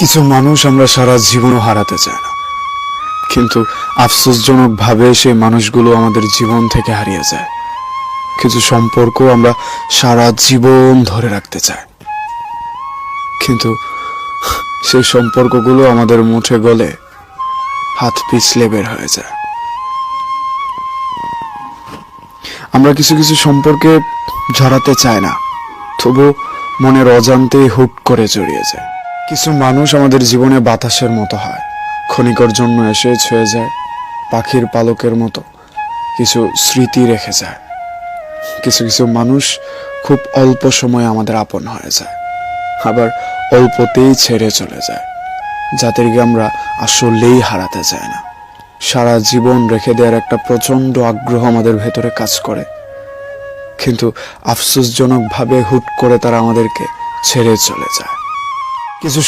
কিছু মানুষ আমরা সারা জীবনও হারাতে চাই না, কিন্তু আফসোসজনক ভাবে সেই মানুষগুলো আমাদের জীবন থেকে হারিয়ে যায়। কিছু সম্পর্ক আমরা সারা জীবন ধরে রাখতে চাই, কিন্তু সেই সম্পর্কগুলো আমাদের মুঠে গলে হাত পিছলে বের হয়ে যায়। আমরা কিছু কিছু সম্পর্কে জড়াতে চাই না, তবু মনের অজান্তেই হুট করে জড়িয়ে যায়। কিছু মানুষ আমাদের জীবনে বাতাসের মতো হয়, ক্ষণিকের জন্য এসে ছুঁয়ে যায়, পাখির পালকের মতো কিছু স্মৃতি রেখে যায়। কিছু কিছু মানুষ খুব অল্প সময়ে আমাদের আপন হয়ে যায়, আবার অল্পতেই ছেড়ে চলে যায়, যাদেরকে আমরা আসলেই হারাতে চাই না। সারা জীবন রেখে দেওয়ার একটা প্রচন্ড আগ্রহ আমাদের ভেতরে কাজ করে, কিন্তু আফসোসজনকভাবে হুট করে তারা আমাদেরকে ছেড়ে চলে যায়। কিছু